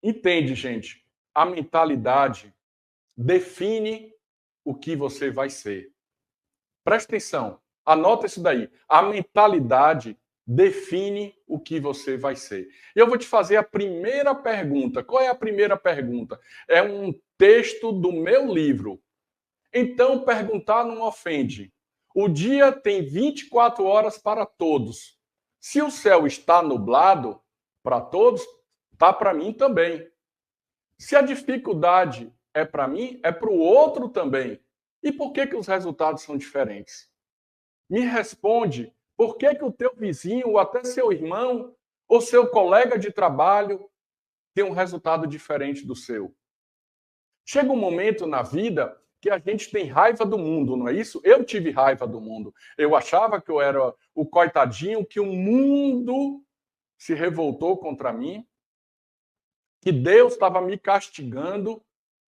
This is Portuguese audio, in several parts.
Entende, gente? A mentalidade define o que você vai ser. Presta atenção, anota isso daí. A mentalidade define o que você vai ser. E eu vou te fazer a primeira pergunta. Qual é a primeira pergunta? É um texto do meu livro. Então, perguntar não ofende. O dia tem 24 horas para todos. Se o céu está nublado para todos, está para mim também. Se a dificuldade é para mim, é para o outro também. E por que os resultados são diferentes? Me responde, por que o teu vizinho, ou até seu irmão, ou seu colega de trabalho tem um resultado diferente do seu? Chega um momento na vida que a gente tem raiva do mundo, não é isso? Eu tive raiva do mundo. Eu achava que eu era o coitadinho, que o mundo se revoltou contra mim, que Deus estava me castigando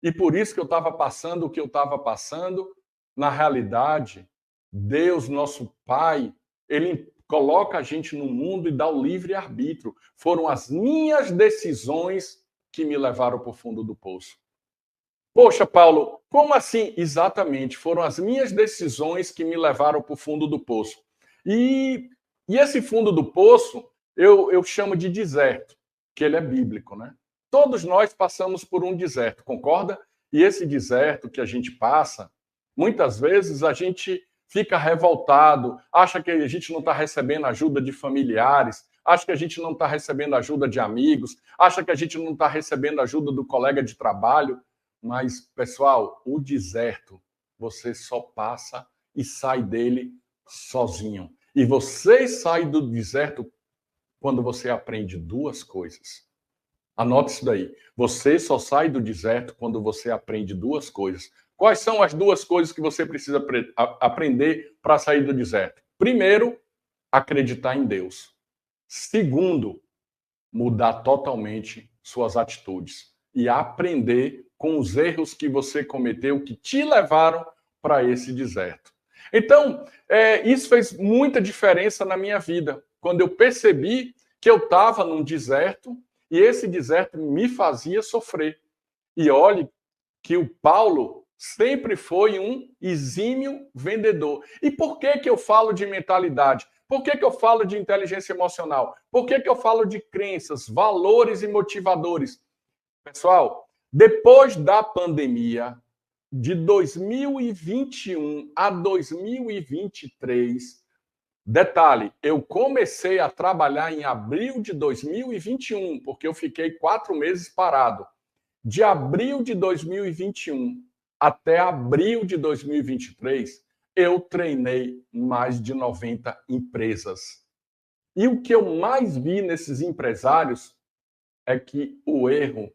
e por isso que eu estava passando o que eu estava passando. Na realidade, Deus, nosso Pai, Ele coloca a gente no mundo e dá o livre-arbítrio. Foram as minhas decisões que me levaram para o fundo do poço. Poxa, Paulo, como assim? Exatamente, foram as minhas decisões que me levaram para o fundo do poço. E esse fundo do poço, eu chamo de deserto, que ele é bíblico, né? Todos nós passamos por um deserto, concorda? E esse deserto que a gente passa, muitas vezes a gente fica revoltado, acha que a gente não está recebendo ajuda de familiares, acha que a gente não está recebendo ajuda de amigos, acha que a gente não está recebendo ajuda do colega de trabalho. Mas, pessoal, o deserto, você só passa e sai dele sozinho. E você sai do deserto quando você aprende duas coisas. Anote isso daí. Você só sai do deserto quando você aprende duas coisas. Quais são as duas coisas que você precisa aprender para sair do deserto? Primeiro, acreditar em Deus. Segundo, mudar totalmente suas atitudes e aprender com os erros que você cometeu que te levaram para esse deserto. Então, isso fez muita diferença na minha vida, quando eu percebi que eu estava num deserto e esse deserto me fazia sofrer. E olhe que o Paulo sempre foi um exímio vendedor. E por que eu falo de mentalidade? Por que eu falo de inteligência emocional? Por que eu falo de crenças, valores e motivadores? Pessoal, depois da pandemia, de 2021 a 2023, detalhe, eu comecei a trabalhar em abril de 2021, porque eu fiquei 4 meses parado. De abril de 2021 até abril de 2023, eu treinei mais de 90 empresas. E o que eu mais vi nesses empresários é que o erro,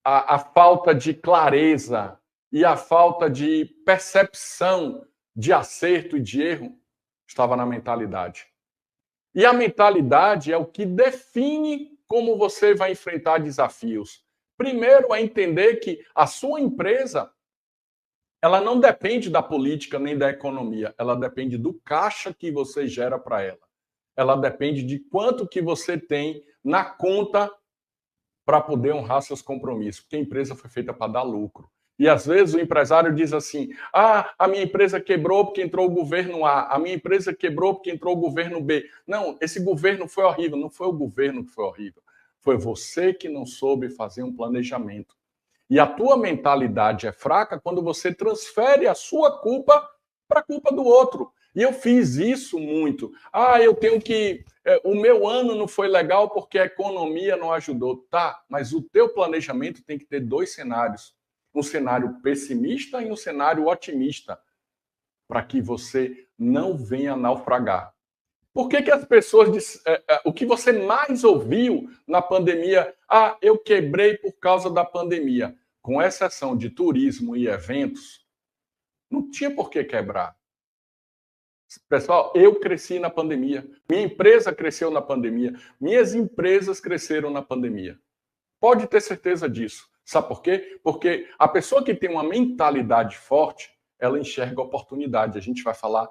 a falta de clareza e a falta de percepção de acerto e de erro estava na mentalidade. E a mentalidade é o que define como você vai enfrentar desafios. Primeiro é entender que a sua empresa, ela não depende da política nem da economia, ela depende do caixa que você gera para ela. Ela depende de quanto que você tem na conta para poder honrar seus compromissos, porque a empresa foi feita para dar lucro. E às vezes o empresário diz assim: a minha empresa quebrou porque entrou o governo A, a minha empresa quebrou porque entrou o governo B. Não, esse governo foi horrível, não foi o governo que foi horrível. Foi você que não soube fazer um planejamento. E a tua mentalidade é fraca quando você transfere a sua culpa para a culpa do outro. E eu fiz isso muito. Eu tenho que... o meu ano não foi legal porque a economia não ajudou. Tá, mas o teu planejamento tem que ter dois cenários. Um cenário pessimista e um cenário otimista, para que você não venha naufragar. Por que as pessoas... o que você mais ouviu na pandemia? Eu quebrei por causa da pandemia. Com exceção de turismo e eventos, não tinha por que quebrar. Pessoal, eu cresci na pandemia. Minha empresa cresceu na pandemia. Minhas empresas cresceram na pandemia. Pode ter certeza disso. Sabe por quê? Porque a pessoa que tem uma mentalidade forte, ela enxerga oportunidade. A gente vai falar